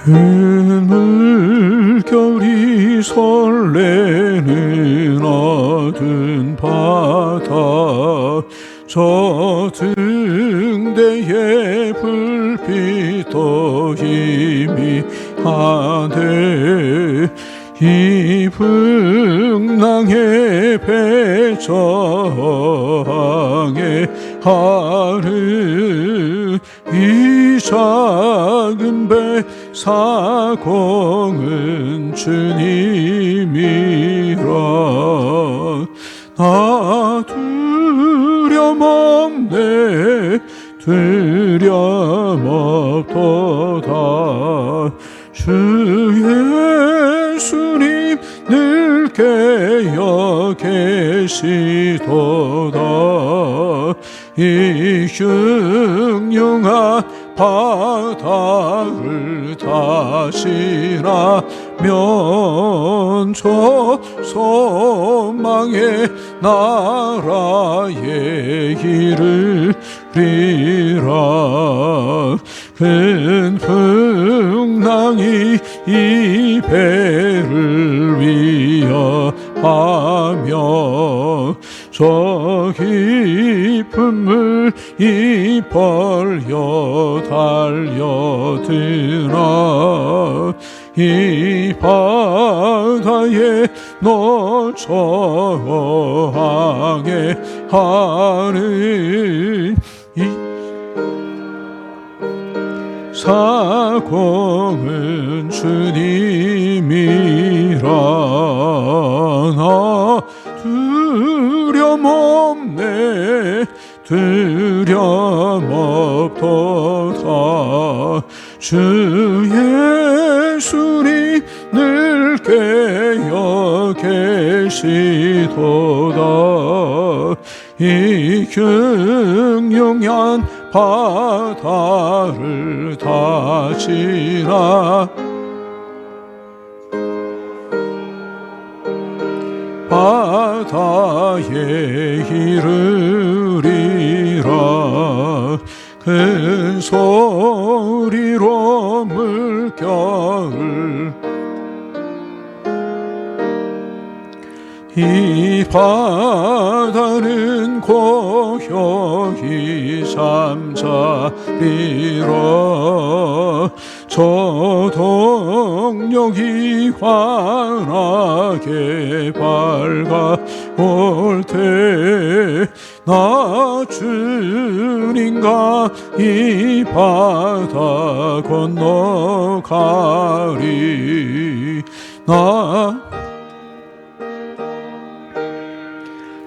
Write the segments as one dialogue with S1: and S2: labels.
S1: 그 물결이 설레는 어두운 바다, 저 등대에 불빛도 희미하네. 이 풍랑의 배저항에 하는 이 작은 배 사공은 주님이라. 나 두려움없네, 두려움없도다. 주 예수님 늘 깨어 계시도다. 이 흉흉한 바다를 다시라면 저 소망의 나라에 이르리라. 큰 풍랑이 이 배를 위협하며 저 깊은 물이 벌려 달려드나. 이 바다에 너 저항해 하는 이 사공은 주님이라. 나 두려움없네, 두려움없도다. 주 예수님 늘 깨어 계시도다. 이 흉흉한 바다를 다지라. 바다에 이르리라. 큰 소리로 물결을 이 바다는 고요히 잠자리라. 저 동력이 환하게 밝아올 때 나 주님과 이 바다 건너가리. 나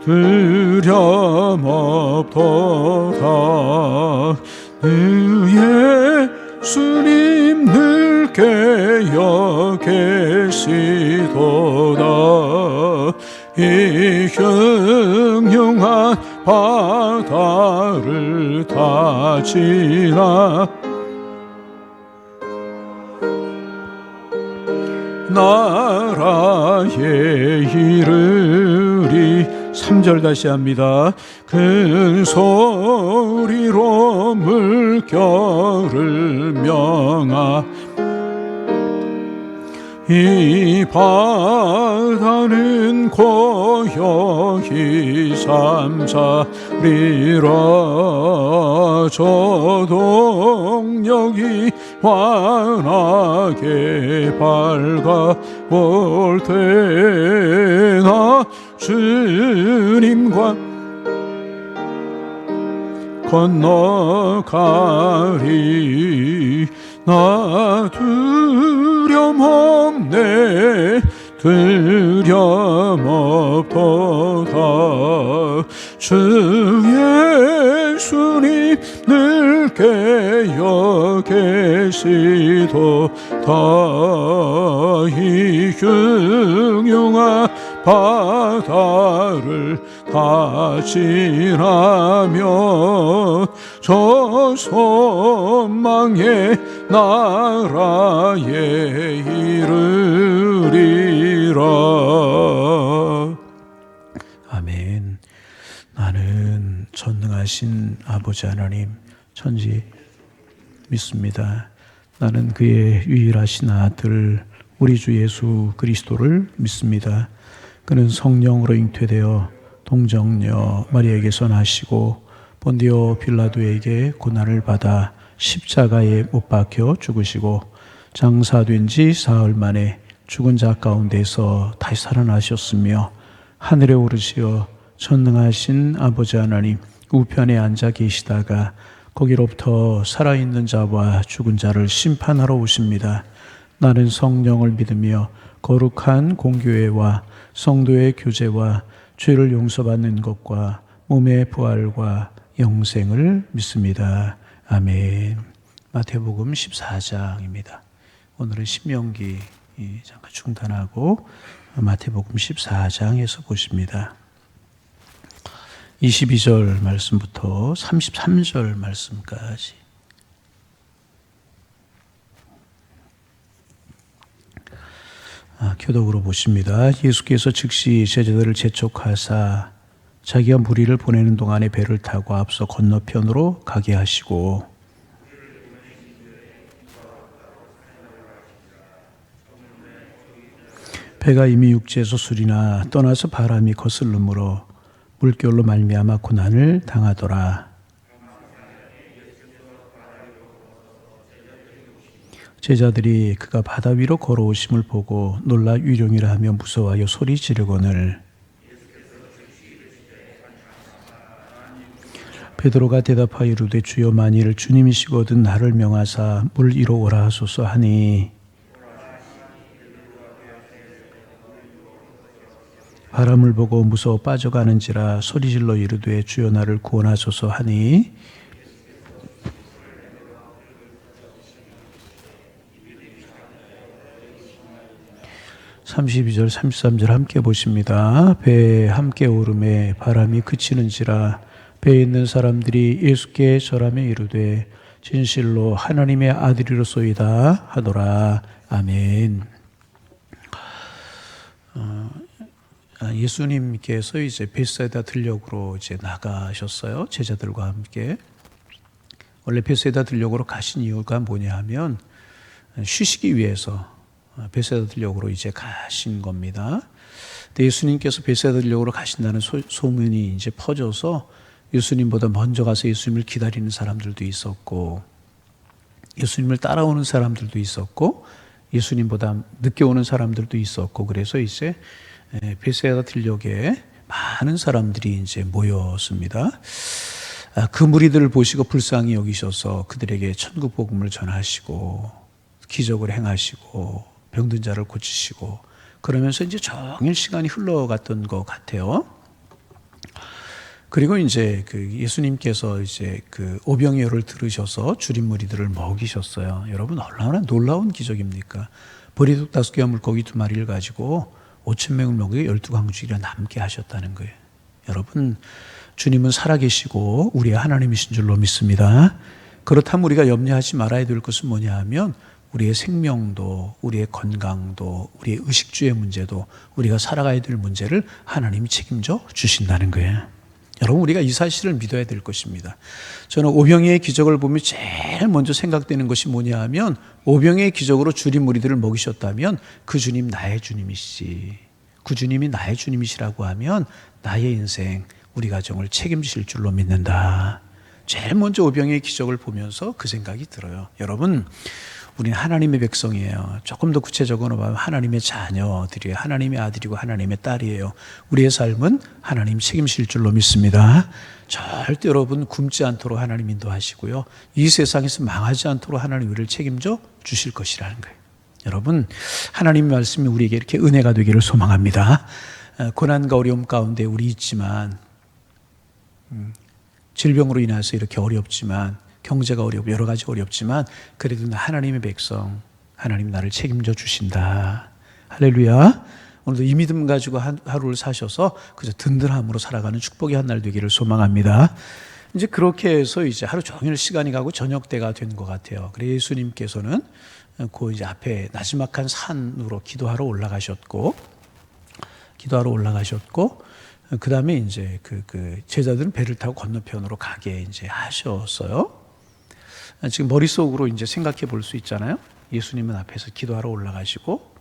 S1: 두려움없도다. 늘 예수님 늘 깨어 계시도다. 이 흉흉한 바다를 다지라. 나라에 이르리. 3절 다시 합니다. 큰 소리로 물결을 명하. 이 바다는 고요히 잠자리라. 저 동력이 환하게 밝아올 때 나 주님과 건너가리. 나 두려움없네, 두려움없도다. 주 예수님 늘 깨어 계시도다. 이 흉흉한 바다를 다지라면 저 소망의 나라에 이르리라. 아멘. 나는 전능하신 아버지 하나님 천지 믿습니다. 나는 그의 유일하신 아들 우리 주 예수 그리스도를 믿습니다. 그는 성령으로 잉태되어 동정녀 마리아에게서 나시고 본디오 빌라도에게 고난을 받아 십자가에 못 박혀 죽으시고 장사된 지 사흘 만에 죽은 자 가운데서 다시 살아나셨으며 하늘에 오르시어 전능하신 아버지 하나님 우편에 앉아 계시다가 거기로부터 살아있는 자와 죽은 자를 심판하러 오십니다. 나는 성령을 믿으며 거룩한 공교회와 성도의 교제와 죄를 용서받는 것과 몸의 부활과 영생을 믿습니다. 아멘. 마태복음 14장입니다. 오늘은 신명기 잠깐 중단하고 마태복음 14장에서 보십니다. 22절 말씀부터 33절 말씀까지. 교독으로 보십니다. 예수께서 즉시 제자들을 재촉하사 자기가 무리를 보내는 동안에 배를 타고 앞서 건너편으로 가게 하시고 배가 이미 육지에서 술이나 떠나서 바람이 거슬름으로 물결로 말미암아 고난을 당하더라. 제자들이 그가 바다 위로 걸어오심을 보고 놀라 위룡이라 하며 무서워하여 소리 지르거늘 베드로가 대답하여 이르되 주여 만일 주님이시거든 나를 명하사 물 위로 오라 하소서 하니 바람을 보고 무서워 빠져가는지라 소리질러 이르되 주여 나를 구원하소서 하니 32절 33절 함께 보십니다. 배에 함께 오름에 바람이 그치는지라 배에 있는 사람들이 예수께 절하며 이르되 진실로 하나님의 아들이로소이다 하더라. 아멘. 예수님께서 이제 베세다 들녘으로 이제 나가셨어요. 제자들과 함께. 원래 베세다 들녘으로 가신 이유가 뭐냐 하면 쉬시기 위해서 베세다 들녘으로 이제 가신 겁니다. 근데 예수님께서 베세다 들녘으로 가신다는 소문이 이제 퍼져서 예수님보다 먼저 가서 예수님을 기다리는 사람들도 있었고 예수님을 따라오는 사람들도 있었고 예수님보다 늦게 오는 사람들도 있었고 그래서 이제 베세다 들녘에 많은 사람들이 이제 모였습니다. 그 무리들을 보시고 불쌍히 여기셔서 그들에게 천국 복음을 전하시고 기적을 행하시고 병든 자를 고치시고 그러면서 이제 종일 시간이 흘러갔던 것 같아요. 그리고 이제 그 예수님께서 이제 그 오병이어를 들으셔서 줄인 무리들을 먹이셨어요. 여러분 얼마나 놀라운 기적입니까? 보리떡 5개와 물고기 2마리를 가지고 5,000명을 먹이고 12광주리가 남게 하셨다는 거예요. 여러분 주님은 살아계시고 우리의 하나님이신 줄로 믿습니다. 그렇다면 우리가 염려하지 말아야 될 것은 뭐냐 하면 우리의 생명도 우리의 건강도 우리의 의식주의 문제도 우리가 살아가야 될 문제를 하나님이 책임져 주신다는 거예요. 여러분 우리가 이 사실을 믿어야 될 것입니다. 저는 오병이의 기적을 보면 제일 먼저 생각되는 것이 뭐냐 하면 오병이의 기적으로 줄인 무리들을 먹이셨다면 그 주님 나의 주님이시지. 그 주님이 나의 주님이시라고 하면 나의 인생 우리 가정을 책임지실 줄로 믿는다. 제일 먼저 오병이의 기적을 보면서 그 생각이 들어요. 여러분 우리는 하나님의 백성이에요. 조금 더 구체적으로 말하면 하나님의 자녀들이에요. 하나님의 아들이고 하나님의 딸이에요. 우리의 삶은 하나님 책임질 줄로 믿습니다. 절대 여러분 굶지 않도록 하나님 인도하시고요. 이 세상에서 망하지 않도록 하나님 우리를 책임져 주실 것이라는 거예요. 여러분 하나님의 말씀이 우리에게 이렇게 은혜가 되기를 소망합니다. 고난과 어려움 가운데 우리 있지만 질병으로 인해서 이렇게 어렵지만 경제가 어렵고 여러 가지 어렵지만 그래도 하나님의 백성 하나님 나를 책임져 주신다. 할렐루야. 오늘도 이 믿음 가지고 하루를 사셔서 그저 든든함으로 살아가는 축복의 한 날 되기를 소망합니다. 이제 그렇게 해서 이제 하루 종일 시간이 가고 저녁 때가 된 것 같아요. 그래서 예수님께서는 그 이제 앞에 나지막한 산으로 기도하러 올라가셨고, 그 다음에 이제 그 제자들은 배를 타고 건너편으로 가게 이제 하셨어요. 지금 머릿속으로 이제 생각해 볼 수 있잖아요. 예수님은 앞에서 기도하러 올라가시고,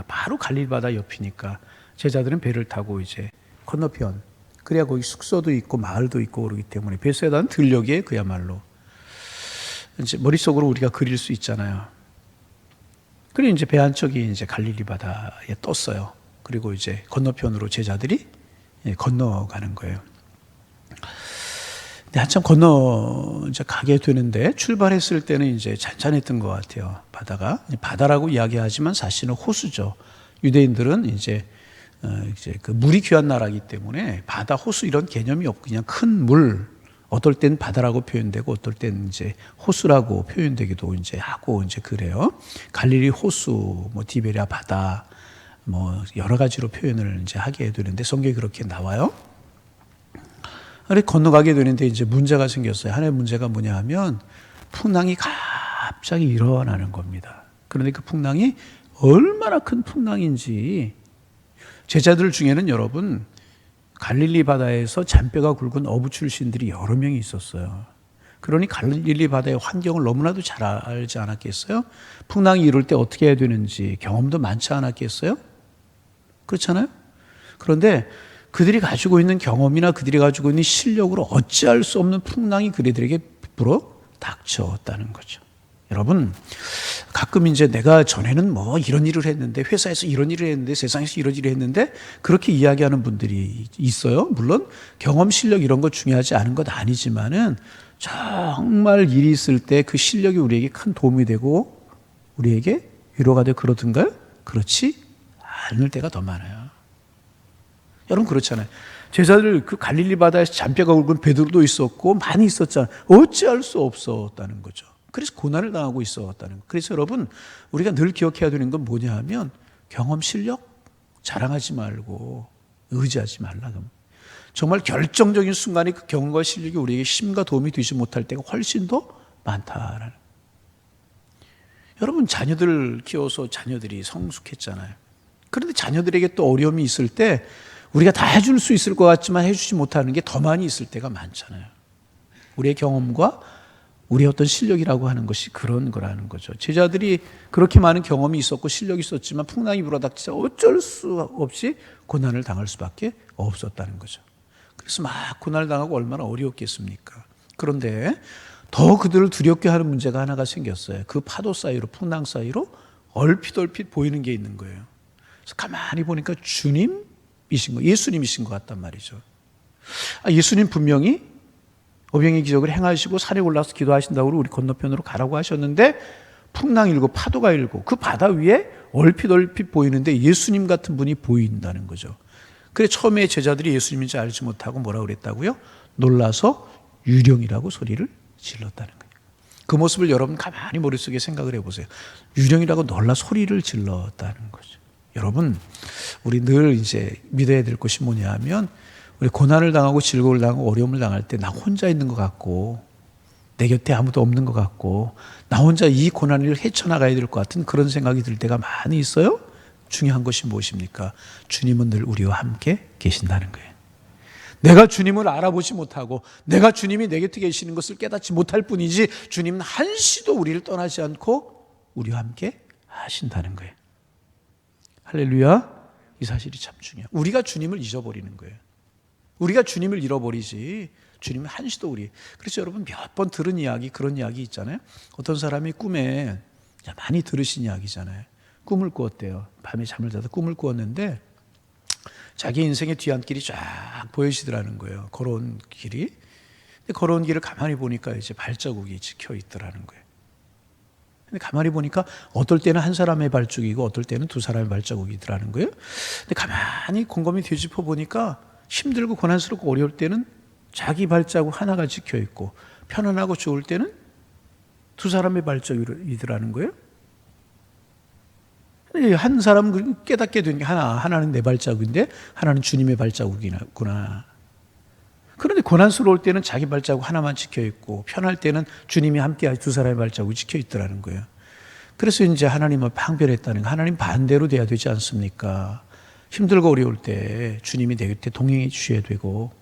S1: 바로 갈릴리 바다 옆이니까 제자들은 배를 타고 이제 건너편, 그래야 거기 숙소도 있고 마을도 있고 그러기 때문에 베세다는 들녘에 그야말로 이제 머릿속으로 우리가 그릴 수 있잖아요. 그리고 이제 배 한 척이 이제 갈릴리 바다에 떴어요. 그리고 이제 건너편으로 제자들이 건너가는 거예요. 근데 한참 이제 가게 되는데 출발했을 때는 이제 잔잔했던 것 같아요. 바다가. 바다라고 이야기하지만 사실은 호수죠. 유대인들은 이제 그 물이 귀한 나라이기 때문에 바다, 호수 이런 개념이 없고 그냥 큰 물, 어떨 땐 바다라고 표현되고 어떨 땐 이제 호수라고 표현되기도 이제 하고 이제 그래요. 갈릴리 호수, 뭐 디베랴 바다, 뭐 여러 가지로 표현을 이제 하게 되는데 성경에 그렇게 나와요. 그래 건너가게 되는데 이제 문제가 생겼어요. 하나의 문제가 뭐냐 하면 풍랑이 갑자기 일어나는 겁니다. 그런데 그 풍랑이 얼마나 큰 풍랑인지 제자들 중에는 여러분 갈릴리 바다에서 잔뼈가 굵은 어부 출신들이 여러 명이 있었어요. 그러니 갈릴리 바다의 환경을 너무나도 잘 알지 않았겠어요? 풍랑이 이룰 때 어떻게 해야 되는지 경험도 많지 않았겠어요? 그렇잖아요? 그런데 그들이 가지고 있는 경험이나 그들이 가지고 있는 실력으로 어찌할 수 없는 풍랑이 그들에게 불어 닥쳤다는 거죠. 여러분, 가끔 이제 내가 전에는 뭐 이런 일을 했는데, 회사에서 이런 일을 했는데, 세상에서 이런 일을 했는데, 그렇게 이야기하는 분들이 있어요. 물론 경험, 실력 이런 거 중요하지 않은 것 아니지만은 정말 일이 있을 때 그 실력이 우리에게 큰 도움이 되고 우리에게 위로가 되고 그러던가요? 그렇지 않을 때가 더 많아요. 여러분 그렇잖아요. 제자들 그 갈릴리 바다에서 잔뼈가 굵은 베드로도 있었고 많이 있었잖아요. 어찌할 수 없었다는 거죠. 그래서 고난을 당하고 있었다는 거예요. 그래서 여러분 우리가 늘 기억해야 되는 건 뭐냐 하면 경험, 실력 자랑하지 말고 의지하지 말라. 정말 결정적인 순간에 그 경험과 실력이 우리에게 힘과 도움이 되지 못할 때가 훨씬 더 많다라는. 여러분 자녀들 키워서 자녀들이 성숙했잖아요. 그런데 자녀들에게 또 어려움이 있을 때 우리가 다 해줄 수 있을 것 같지만 해주지 못하는 게 더 많이 있을 때가 많잖아요. 우리의 경험과 우리의 어떤 실력이라고 하는 것이 그런 거라는 거죠. 제자들이 그렇게 많은 경험이 있었고 실력이 있었지만 풍랑이 불어닥치자 어쩔 수 없이 고난을 당할 수밖에 없었다는 거죠. 그래서 막 고난을 당하고 얼마나 어려웠겠습니까? 그런데 더 그들을 두렵게 하는 문제가 하나가 생겼어요. 그 파도 사이로, 풍랑 사이로 얼핏 보이는 게 있는 거예요. 그래서 가만히 보니까 주님이신 거, 예수님이신 것 같단 말이죠. 예수님 분명히 오병의 기적을 행하시고 산에 올라서 기도하신다고 우리 건너편으로 가라고 하셨는데 풍랑이 일고 파도가 일고 그 바다 위에 얼핏 보이는데 예수님 같은 분이 보인다는 거죠. 그래 처음에 제자들이 예수님인지 알지 못하고 뭐라 그랬다고요? 놀라서 유령이라고 소리를 질렀다는 거예요. 그 모습을 여러분 가만히 머릿속에 생각을 해보세요. 유령이라고 놀라 소리를 질렀다는 거죠. 여러분 우리 늘 이제 믿어야 될 것이 뭐냐 하면 우리 고난을 당하고 즐거움을 당하고 어려움을 당할 때 나 혼자 있는 것 같고 내 곁에 아무도 없는 것 같고 나 혼자 이 고난을 헤쳐나가야 될 것 같은 그런 생각이 들 때가 많이 있어요. 중요한 것이 무엇입니까? 주님은 늘 우리와 함께 계신다는 거예요. 내가 주님을 알아보지 못하고 내가 주님이 내 곁에 계시는 것을 깨닫지 못할 뿐이지 주님은 한시도 우리를 떠나지 않고 우리와 함께 하신다는 거예요. 할렐루야. 이 사실이 참 중요해요. 우리가 주님을 잊어버리는 거예요. 우리가 주님을 잃어버리지 주님은 한시도 우리. 그래서 여러분 몇 번 들은 이야기 그런 이야기 있잖아요. 어떤 사람이 꿈에 많이 들으신 이야기잖아요. 꿈을 꾸었대요. 밤에 잠을 자다 꿈을 꾸었는데 자기 인생의 뒤안길이 쫙 보여지더라는 거예요. 걸어온 길이. 근데 걸어온 길을 가만히 보니까 이제 발자국이 찍혀 있더라는 거예요. 근데 가만히 보니까 어떨 때는 한 사람의 발자국이고 어떨 때는 두 사람의 발자국이더라는 거예요. 근데 가만히 곰곰이 뒤집어 보니까 힘들고 고난스럽고 어려울 때는 자기 발자국 하나가 찍혀 있고 편안하고 좋을 때는 두 사람의 발자국이더라는 거예요. 한 사람은 깨닫게 된 게 하나는 내 발자국인데 하나는 주님의 발자국이구나. 그런데 고난스러울 때는 자기 발자국 하나만 지켜 있고 편할 때는 주님이 함께 두 사람의 발자국이 지켜 있더라는 거예요. 그래서 이제 하나님은 방별했다는 거. 하나님 반대로 돼야 되지 않습니까? 힘들고 어려울 때 주님이 내 곁에 동행해 주셔야 되고,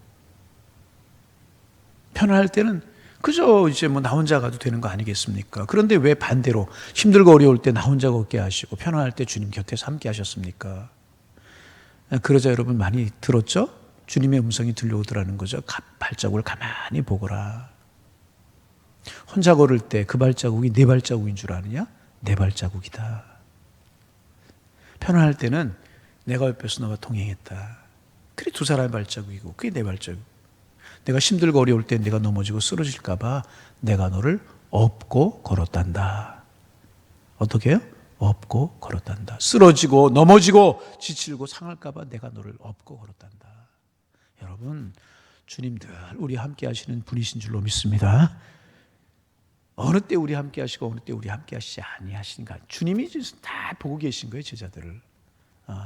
S1: 편할 때는 그저 이제 뭐 나 혼자 가도 되는 거 아니겠습니까? 그런데 왜 반대로 힘들고 어려울 때 나 혼자 걷게 하시고 편할 때 주님 곁에서 함께 하셨습니까? 그러자 여러분 많이 들었죠? 주님의 음성이 들려오더라는 거죠. 발자국을 가만히 보거라. 혼자 걸을 때 그 발자국이 내 발자국인 줄 아느냐? 내 발자국이다. 편안할 때는 내가 옆에서 너와 동행했다. 그게 두 사람의 발자국이고 그게 내 발자국. 내가 힘들고 어려울 때 내가 넘어지고 쓰러질까 봐 내가 너를 업고 걸었단다. 어떻게 해요? 업고 걸었단다. 쓰러지고 넘어지고 지치고 상할까 봐 내가 너를 업고 걸었단다. 여러분, 주님 늘 우리 함께 하시는 분이신 줄로 믿습니다. 어느 때 우리 함께 하시고 어느 때 우리 함께 하시지 아니하신가. 주님이 다 보고 계신 거예요. 제자들을.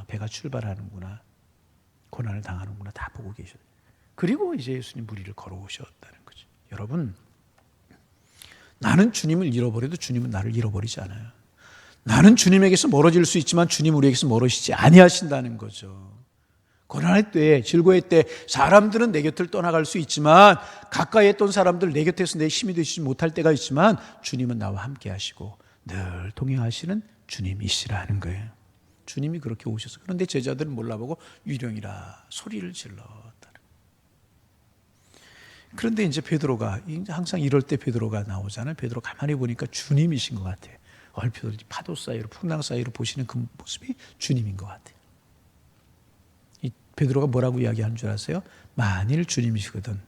S1: 배가 출발하는구나, 고난을 당하는구나 다 보고 계셨어요. 그리고 이제 예수님 무리를 걸어오셨다는 거죠. 여러분, 나는 주님을 잃어버려도 주님은 나를 잃어버리지 않아요. 나는 주님에게서 멀어질 수 있지만 주님 우리에게서 멀어지지 아니하신다는 거죠. 고난의 때, 즐거울 때 사람들은 내 곁을 떠나갈 수 있지만, 가까이 했던 사람들 내 곁에서 내 힘이 되시지 못할 때가 있지만 주님은 나와 함께 하시고 늘 동행하시는 주님이시라는 거예요. 주님이 그렇게 오셔서. 그런데 제자들은 몰라보고 유령이라 소리를 질렀다. 그런데 이제 베드로가, 항상 이럴 때 베드로가 나오잖아요. 베드로 가만히 보니까 주님이신 것 같아요. 얼핏 파도 사이로, 풍랑 사이로 보시는 그 모습이 주님인 것 같아요. 이 베드로가 뭐라고 이야기하는 줄 아세요? 만일 주님이시거든.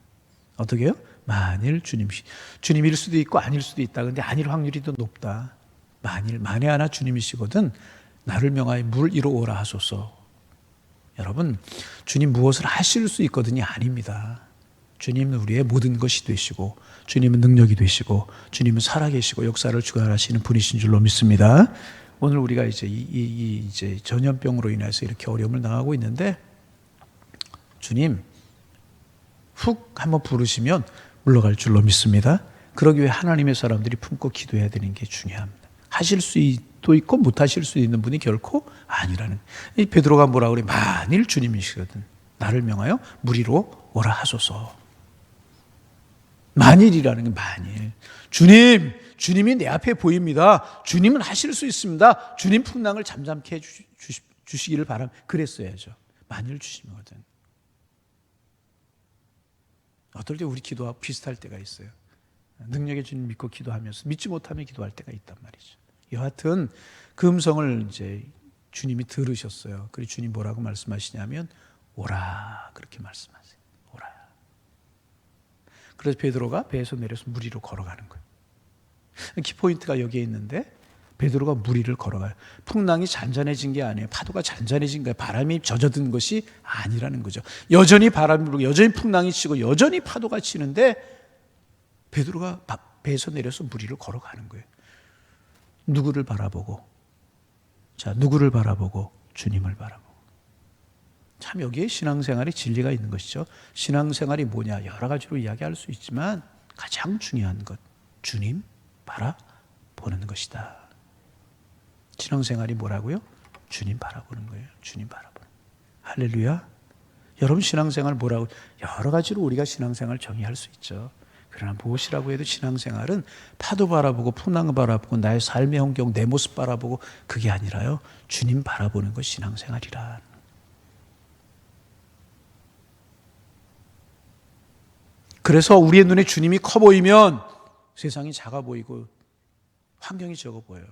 S1: 어떻게 해요? 만일 주님일 수도 있고 아닐 수도 있다. 근데 아닐 확률이 더 높다. 만에 하나 주님이시거든 나를 명하여 물 이로 오라 하소서. 여러분, 주님 무엇을 하실 수 있거든이 아닙니다. 주님은 우리의 모든 것이 되시고, 주님은 능력이 되시고, 주님은 살아계시고 역사를 주관하시는 분이신 줄로 믿습니다. 오늘 우리가 이제 이제 전염병으로 인해서 이렇게 어려움을 당하고 있는데, 주님 훅 한번 부르시면 물러갈 줄로 믿습니다. 그러기 위해 하나님의 사람들이 품고 기도해야 되는 게 중요합니다. 하실 수도 있고 못하실 수 있는 분이 결코 아니라는. 이 베드로가 뭐라 그래? 만일 주님이시거든 나를 명하여 무리로 오라 하소서. 만일이라는 게 만일. 주님이 내 앞에 보입니다. 주님은 하실 수 있습니다. 주님 풍랑을 잠잠케 주시기를 바랍니다. 그랬어야죠. 만일 주시거든. 어떨 때 우리 기도하고 비슷할 때가 있어요. 능력의 주님 믿고 기도하면서 믿지 못하면 기도할 때가 있단 말이죠. 여하튼 그 음성을 이제 주님이 들으셨어요. 그리고 주님 뭐라고 말씀하시냐면 오라 그렇게 말씀하세요. 오라. 그래서 베드로가 배에서 내려서 물 위로 걸어가는 거예요. 키포인트가 여기에 있는데 베드로가 물 위를 걸어가요. 풍랑이 잔잔해진 게 아니에요. 파도가 잔잔해진 거예요. 바람이 젖어든 것이 아니라는 거죠. 여전히 바람이 불고 여전히 풍랑이 치고 여전히 파도가 치는데 베드로가 배에서 내려서 물 위를 걸어가는 거예요. 누구를 바라보고? 자, 누구를 바라보고? 주님을 바라보고. 참 여기에 신앙생활의 진리가 있는 것이죠. 신앙생활이 뭐냐? 여러 가지로 이야기할 수 있지만 가장 중요한 것, 주님 바라보는 것이다. 신앙생활이 뭐라고요? 주님 바라보는 거예요. 주님 바라보는. 할렐루야. 여러분 신앙생활 뭐라고? 여러 가지로 우리가 신앙생활 정의할 수 있죠. 그러나 무엇이라고 해도 신앙생활은 파도 바라보고 풍랑 바라보고 나의 삶의 환경, 내 모습 바라보고 그게 아니라요. 주님 바라보는 것 신앙생활이라. 그래서 우리의 눈에 주님이 커 보이면 세상이 작아 보이고 환경이 적어 보여요.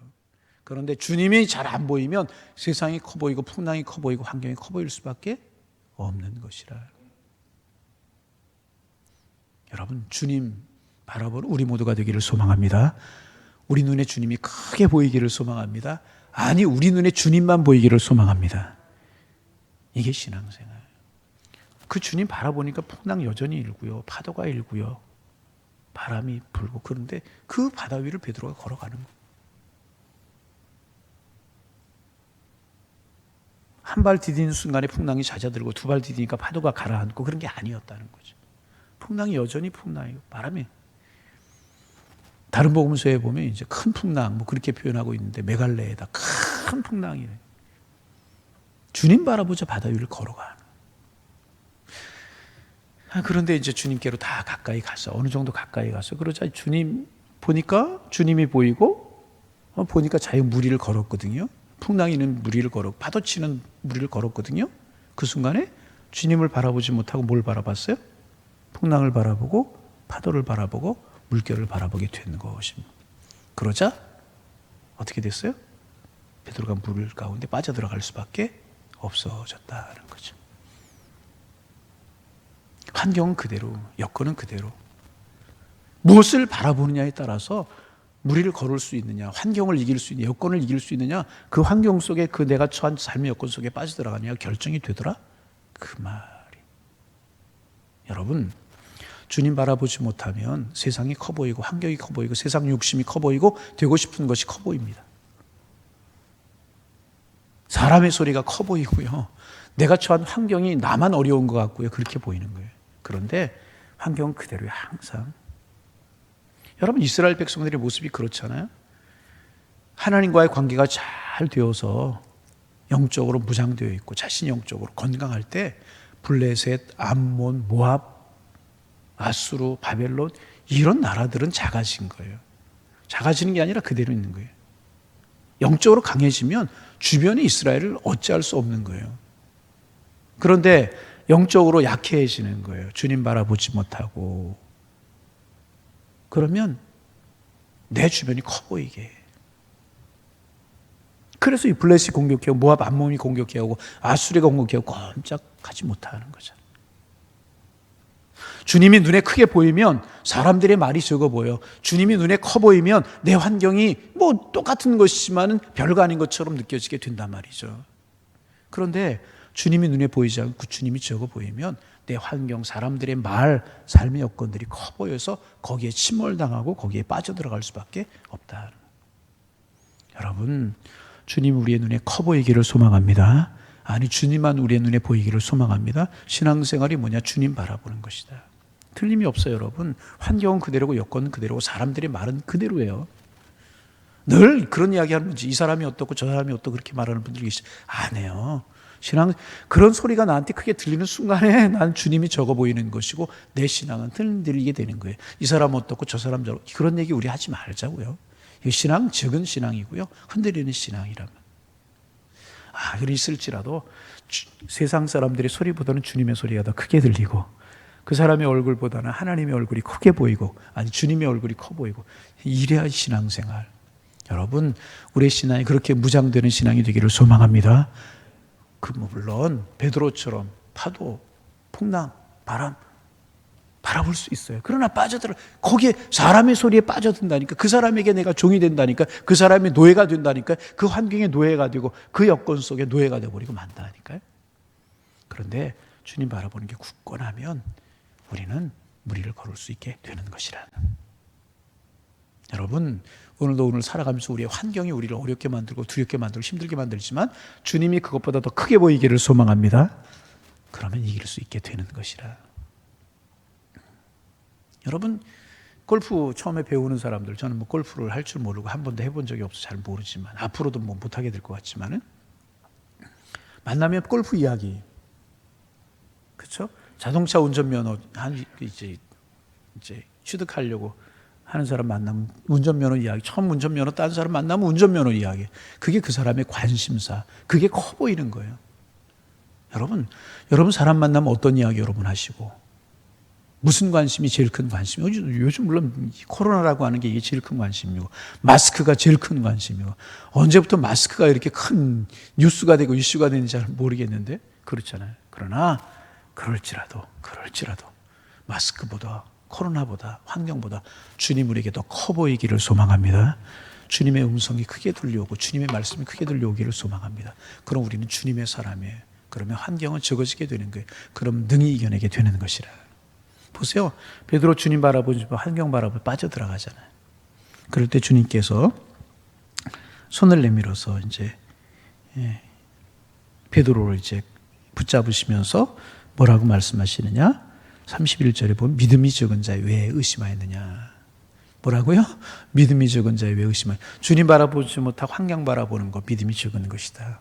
S1: 그런데 주님이 잘 안 보이면 세상이 커 보이고 풍랑이 커 보이고 환경이 커 보일 수밖에 없는 것이라. 여러분 주님 바라보는 우리 모두가 되기를 소망합니다. 우리 눈에 주님이 크게 보이기를 소망합니다. 아니 우리 눈에 주님만 보이기를 소망합니다. 이게 신앙생활. 그 주님 바라보니까 풍랑 여전히 일고요. 파도가 일고요. 바람이 불고 그런데 그 바다 위를 베드로가 걸어가는 거예요. 한 발 디디는 순간에 풍랑이 잦아들고 두 발 디디니까 파도가 가라앉고 그런 게 아니었다는 거죠. 풍랑이 여전히 풍랑이고 바람이. 다른 복음서에 보면 이제 큰 풍랑 뭐 그렇게 표현하고 있는데 메갈레에다 큰 풍랑이래. 주님 바라보자 바다 위를 걸어가. 그런데 이제 주님께로 다 가까이 가서 어느 정도 가까이 가서 그러자 주님 보니까 주님이 보이고 보니까 자기 무리를 걸었거든요. 풍랑이는 무리를 걸었고 파도치는 무리를 걸었거든요. 그 순간에 주님을 바라보지 못하고 뭘 바라봤어요? 풍랑을 바라보고 파도를 바라보고 물결을 바라보게 되는 것입니다. 그러자 어떻게 됐어요? 베드로가 물 가운데 빠져들어갈 수밖에 없어졌다는 거죠. 환경은 그대로, 여건은 그대로. 무엇을 바라보느냐에 따라서 무리를 걸을 수 있느냐, 환경을 이길 수 있느냐, 여건을 이길 수 있느냐, 그 환경 속에 그 내가 처한 삶의 여건 속에 빠져들어가느냐 결정이 되더라. 그 말이. 여러분, 주님 바라보지 못하면 세상이 커 보이고 환경이 커 보이고 세상 욕심이 커 보이고 되고 싶은 것이 커 보입니다. 사람의 소리가 커 보이고요. 내가 처한 환경이 나만 어려운 것 같고요. 그렇게 보이는 거예요. 그런데 환경은 그대로예요. 항상. 여러분 이스라엘 백성들의 모습이 그렇잖아요. 하나님과의 관계가 잘 되어서 영적으로 무장되어 있고 자신이 영적으로 건강할 때 블레셋, 암몬, 모압, 아수르, 바벨론 이런 나라들은 작아진 거예요. 작아지는 게 아니라 그대로 있는 거예요. 영적으로 강해지면 주변의 이스라엘을 어찌할 수 없는 거예요. 그런데 영적으로 약해지는 거예요. 주님 바라보지 못하고. 그러면 내 주변이 커 보이게. 그래서 이 블레셋이 공격해오고 모압 암몬이 공격해오고 아수리가 공격해오고 꼼짝하지 못하는 거죠. 주님이 눈에 크게 보이면 사람들의 말이 적어 보여. 주님이 눈에 커 보이면 내 환경이 뭐 똑같은 것이지만 별거 아닌 것처럼 느껴지게 된단 말이죠. 그런데 주님이 눈에 보이지 않고 주님이 적어 보이면 내 환경, 사람들의 말, 삶의 여건들이 커 보여서 거기에 침몰당하고 거기에 빠져들어갈 수밖에 없다. 여러분, 주님 우리의 눈에 커 보이기를 소망합니다. 아니, 주님만 우리의 눈에 보이기를 소망합니다. 신앙생활이 뭐냐? 주님 바라보는 것이다. 틀림이 없어요, 여러분. 환경은 그대로고 여건은 그대로고 사람들의 말은 그대로예요. 늘 그런 이야기 하는 분이 이 사람이 어떻고 저 사람이 어떻고 그렇게 말하는 분들이 계시죠. 안 해요. 신앙, 그런 소리가 나한테 크게 들리는 순간에 난 주님이 적어 보이는 것이고 내 신앙은 흔들리게 되는 거예요. 이 사람 어떻고 저 사람 저렇고 그런 얘기 우리 하지 말자고요. 이 신앙 적은 신앙이고요. 흔들리는 신앙이라면. 그랬을지라도 세상 사람들의 소리보다는 주님의 소리가 더 크게 들리고 그 사람의 얼굴보다는 하나님의 얼굴이 크게 보이고 아니 주님의 얼굴이 커 보이고 이래야 신앙생활. 여러분 우리의 신앙이 그렇게 무장되는 신앙이 되기를 소망합니다. 물론 베드로처럼 파도, 풍랑, 바람 바라볼 수 있어요. 그러나 빠져들어 거기에 사람의 소리에 빠져든다니까 그 사람에게 내가 종이 된다니까 그 사람의 노예가 된다니까 그 환경에 노예가 되고 그 여건 속에 노예가 되어버리고 만다니까요. 그런데 주님 바라보는 게 굳건하면 우리는 무리를 걸을 수 있게 되는 것이라. 여러분 오늘도 오늘 살아가면서 우리의 환경이 우리를 어렵게 만들고 두렵게 만들고 힘들게 만들지만 주님이 그것보다 더 크게 보이기를 소망합니다. 그러면 이길 수 있게 되는 것이라. 여러분 골프 처음에 배우는 사람들 저는 뭐 골프를 할 줄 모르고 한 번도 해본 적이 없어서 잘 모르지만 앞으로도 뭐 못하게 될 것 같지만은 만나면 골프 이야기 그렇죠? 자동차 운전면허 이제 취득하려고 하는 사람 만나면 운전면허 이야기 처음 운전면허 딴 사람 만나면 운전면허 이야기 그게 그 사람의 관심사 그게 커 보이는 거예요. 여러분 사람 만나면 어떤 이야기 여러분 하시고 무슨 관심이 제일 큰 관심이고 요즘 물론 코로나라고 하는 게 이게 제일 큰 관심이고 마스크가 제일 큰 관심이고 언제부터 마스크가 이렇게 큰 뉴스가 되고 이슈가 되는지 잘 모르겠는데 그렇잖아요. 그러나 그럴지라도 마스크보다 코로나보다 환경보다 주님 우리에게 더 커 보이기를 소망합니다. 주님의 음성이 크게 들려오고 주님의 말씀이 크게 들려오기를 소망합니다. 그럼 우리는 주님의 사람이에요. 그러면 환경은 적어지게 되는 거예요. 그럼 능히 이겨내게 되는 것이라. 보세요. 베드로 주님 바라보지 환경 바라보고 빠져들어가잖아요. 그럴 때 주님께서 손을 내밀어서 이제 베드로를 이제 붙잡으시면서 뭐라고 말씀하시느냐? 31절에 보면 믿음이 적은 자에 왜 의심하였느냐. 뭐라고요? 믿음이 적은 자에 왜 의심하였느냐. 주님 바라보지 못하고 환경 바라보는 거 믿음이 적은 것이다.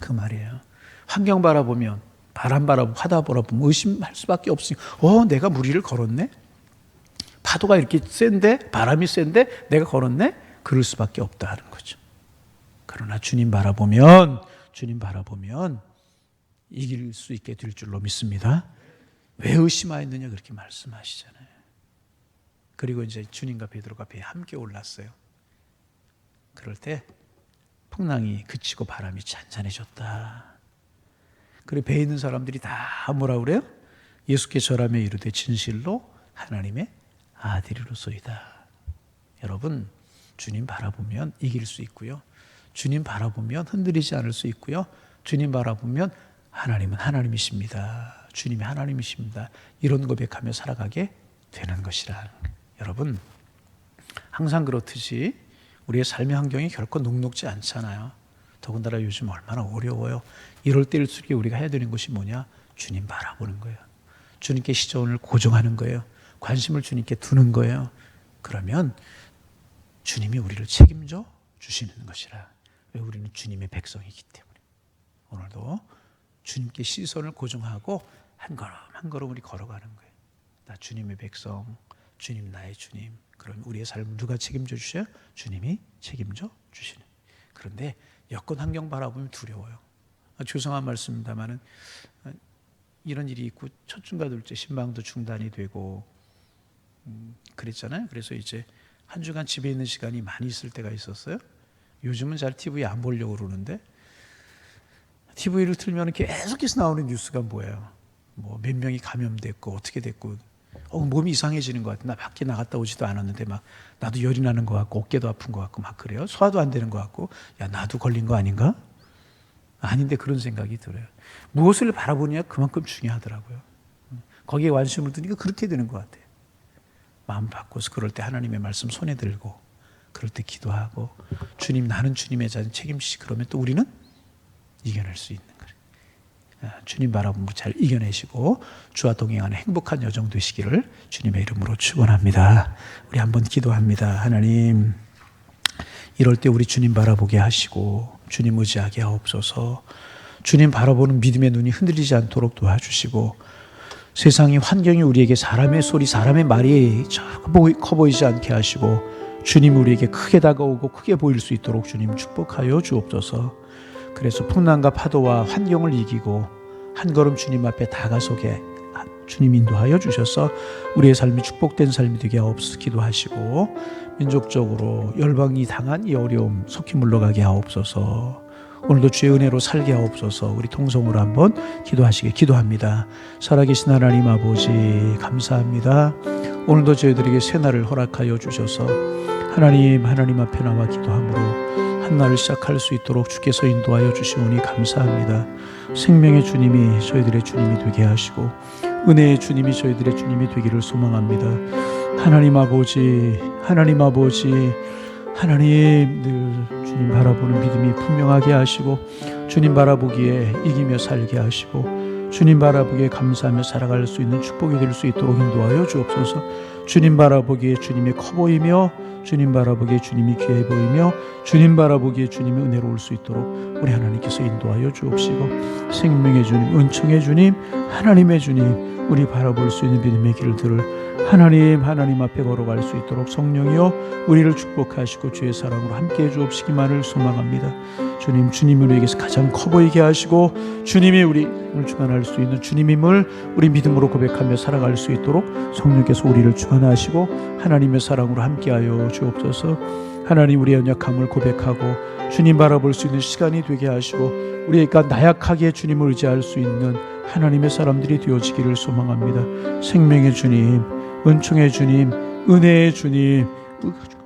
S1: 그 말이에요. 환경 바라보면, 바람 바라보고 바다 바라보면 의심할 수밖에 없으니까 내가 무리를 걸었네? 파도가 이렇게 센데, 바람이 센데 내가 걸었네? 그럴 수밖에 없다 하는 거죠. 그러나 주님 바라보면 이길 수 있게 될 줄로 믿습니다. 왜 의심하였느냐 그렇게 말씀하시잖아요. 그리고 이제 주님과 베드로가 배에 함께 올랐어요. 그럴 때 풍랑이 그치고 바람이 잔잔해졌다. 그리고 배에 있는 사람들이 다 뭐라 그래요? 예수께 절하며 이르되 진실로 하나님의 아들이로소이다. 여러분, 주님 바라보면 이길 수 있고요. 주님 바라보면 흔들리지 않을 수 있고요. 주님 바라보면 하나님은 하나님이십니다. 주님이 하나님이십니다. 이런 고백하며 살아가게 되는 것이라. 여러분, 항상 그렇듯이 우리의 삶의 환경이 결코 녹록지 않잖아요. 더군다나 요즘 얼마나 어려워요. 이럴 때일수록 우리가 해야 되는 것이 뭐냐? 주님 바라보는 거예요. 주님께 시선을 고정하는 거예요. 관심을 주님께 두는 거예요. 그러면 주님이 우리를 책임져 주시는 것이라. 왜? 우리는 주님의 백성이기 때문에. 오늘도 주님께 시선을 고정하고 한 걸음 한 걸음 우리 걸어가는 거예요. 나 주님의 백성, 주님 나의 주님. 그럼 우리의 삶을 누가 책임져 주셔요? 주님이 책임져 주시는. 그런데 여건 환경 바라보면 두려워요. 죄송한 말씀입니다만은 이런 일이 있고 첫 주가 둘째 신방도 중단이 되고 그랬잖아요. 그래서 이제 한 주간 집에 있는 시간이 많이 있을 때가 있었어요. 요즘은 잘 TV 안 보려고 그러는데 TV를 틀면 계속해서 나오는 뉴스가 뭐예요? 뭐 몇 명이 감염됐고 어떻게 됐고 몸이 이상해지는 것 같아. 나 밖에 나갔다 오지도 않았는데 막 나도 열이 나는 것 같고 어깨도 아픈 것 같고 막 그래요. 소화도 안 되는 것 같고 야 나도 걸린 거 아닌가? 아닌데 그런 생각이 들어요. 무엇을 바라보느냐 그만큼 중요하더라고요. 거기에 관심을 두니까 그렇게 되는 것 같아요. 마음 바꿔서 그럴 때 하나님의 말씀 손에 들고 그럴 때 기도하고 주님 나는 주님의 자녀 책임지시 그러면 또 우리는 이겨낼 수 있는 거예요. 주님 바라보면 잘 이겨내시고 주와 동행하는 행복한 여정 되시기를 주님의 이름으로 축원합니다. 우리 한번 기도합니다. 하나님 이럴 때 우리 주님 바라보게 하시고 주님 의지하게 하옵소서. 주님 바라보는 믿음의 눈이 흔들리지 않도록 도와주시고 세상의 환경이 우리에게 사람의 소리 사람의 말이 커 보이지 않게 하시고 주님 우리에게 크게 다가오고 크게 보일 수 있도록 주님 축복하여 주옵소서. 그래서 풍랑과 파도와 환경을 이기고 한 걸음 주님 앞에 다가서게 주님 인도하여 주셔서 우리의 삶이 축복된 삶이 되게 하옵소서. 기도하시고 민족적으로 열방이 당한 이 어려움 속히 물러가게 하옵소서. 오늘도 주의 은혜로 살게 하옵소서. 우리 통성으로 한번 기도하시게 기도합니다. 살아계신 하나님 아버지 감사합니다. 오늘도 저희들에게 새날을 허락하여 주셔서 하나님 앞에 나와 기도함으로 한 날을 시작할 수 있도록 주께서 인도하여 주시오니 감사합니다. 생명의 주님이 저희들의 주님이 되게 하시고 은혜의 주님이 저희들의 주님이 되기를 소망합니다. 하나님 아버지 하나님 늘 주님 바라보는 믿음이 분명하게 하시고 주님 바라보기에 이기며 살게 하시고 주님 바라보기에 감사하며 살아갈 수 있는 축복이 될 수 있도록 인도하여 주옵소서. 주님 바라보기에 주님이 커 보이며 주님 바라보기에 주님이 귀해 보이며 주님 바라보기에 주님이 은혜로울 수 있도록 우리 하나님께서 인도하여 주옵시고 생명의 주님, 은총의 주님, 하나님의 주님 우리 바라볼 수 있는 믿음의 길들을 하나님 앞에 걸어갈 수 있도록 성령이여 우리를 축복하시고 주의 사랑으로 함께해 주옵시기만을 소망합니다. 주님 우리에게서 가장 커 보이게 하시고 주님이 우리를 주관할 수 있는 주님임을 우리 믿음으로 고백하며 살아갈 수 있도록 성령께서 우리를 주관하시고 하나님의 사랑으로 함께하여 주옵소서. 하나님 우리의 연약함을 고백하고 주님 바라볼 수 있는 시간이 되게 하시고 우리가 나약하게 주님을 의지할 수 있는 하나님의 사람들이 되어지기를 소망합니다. 생명의 주님, 은총의 주님, 은혜의 주님,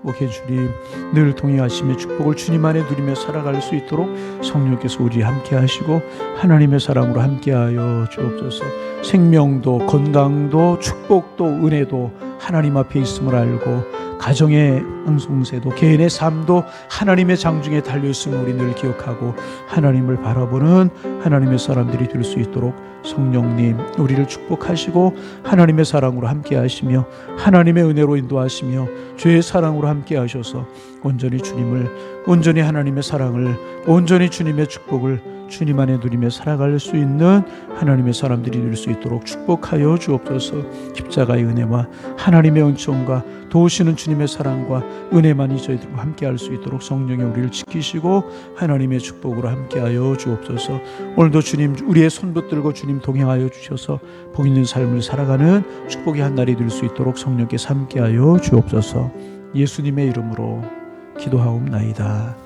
S1: 축복의 주님 늘 동행하시며 축복을 주님 안에 누리며 살아갈 수 있도록 성령께서 우리 함께 하시고 하나님의 사랑으로 함께하여 주옵소서. 생명도 건강도 축복도 은혜도 하나님 앞에 있음을 알고 가정의 응송세도 개인의 삶도 하나님의 장중에 달려있음을 우리 늘 기억하고 하나님을 바라보는 하나님의 사람들이 될 수 있도록 성령님 우리를 축복하시고 하나님의 사랑으로 함께 하시며 하나님의 은혜로 인도하시며 주의 사랑으로 함께 하셔서 온전히 주님을, 온전히 하나님의 사랑을, 온전히 주님의 축복을 주님 안에 누리며 살아갈 수 있는 하나님의 사람들이 될 수 있도록 축복하여 주옵소서. 십자가의 은혜와 하나님의 은총과 도우시는 주님의 사랑과 은혜만이 저희들과 함께할 수 있도록 성령이 우리를 지키시고 하나님의 축복으로 함께하여 주옵소서. 오늘도 주님 우리의 손 붙들고 주님 동행하여 주셔서 복 있는 삶을 살아가는 축복의 한 날이 될 수 있도록 성령께서 함께하여 주옵소서. 예수님의 이름으로 기도하옵나이다.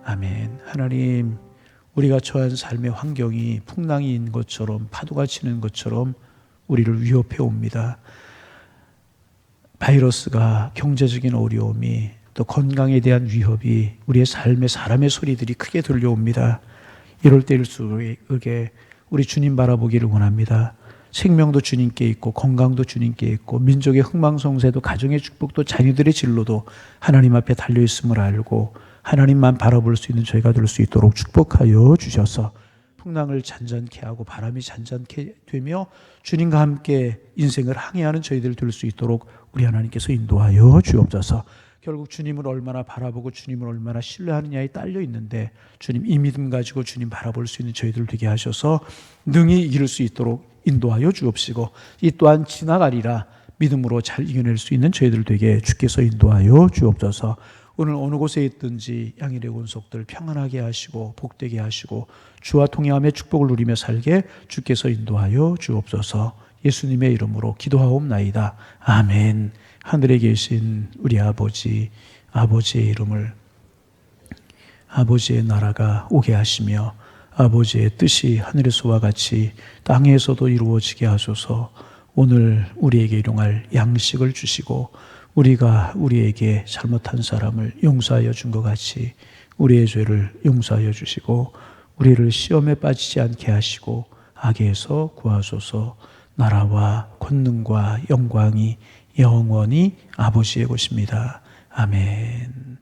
S1: 아멘. 하나님, 우리가 처한 삶의 환경이 풍랑인 것처럼 파도가 치는 것처럼 우리를 위협해 옵니다. 바이러스가, 경제적인 어려움이, 또 건강에 대한 위협이 우리의 삶의 사람의 소리들이 크게 들려옵니다. 이럴 때일수록 우리 주님 바라보기를 원합니다. 생명도 주님께 있고 건강도 주님께 있고 민족의 흥망성쇠도 가정의 축복도 자녀들의 진로도 하나님 앞에 달려있음을 알고 하나님만 바라볼 수 있는 저희가 될 수 있도록 축복하여 주셔서 풍랑을 잔잔케 하고 바람이 잔잔케 되며 주님과 함께 인생을 항해하는 저희들 될 수 있도록 우리 하나님께서 인도하여 주옵소서. 결국 주님을 얼마나 바라보고 주님을 얼마나 신뢰하느냐에 딸려 있는데 주님 이 믿음 가지고 주님 바라볼 수 있는 저희들 되게 하셔서 능히 이길 수 있도록 인도하여 주옵시고 이 또한 지나가리라 믿음으로 잘 이겨낼 수 있는 저희들 되게 주께서 인도하여 주옵소서. 오늘 어느 곳에 있든지 양일의 권속들 평안하게 하시고 복되게 하시고 주와 통행함의 축복을 누리며 살게 주께서 인도하여 주옵소서. 예수님의 이름으로 기도하옵나이다. 아멘. 하늘에 계신 우리 아버지, 아버지의 이름을, 아버지의 나라가 오게 하시며 아버지의 뜻이 하늘에서와 같이 땅에서도 이루어지게 하소서. 오늘 우리에게 일용할 양식을 주시고 우리가 우리에게 잘못한 사람을 용서하여 준 것 같이 우리의 죄를 용서하여 주시고 우리를 시험에 빠지지 않게 하시고 악에서 구하소서. 나라와 권능과 영광이 영원히 아버지의 것입니다. 아멘.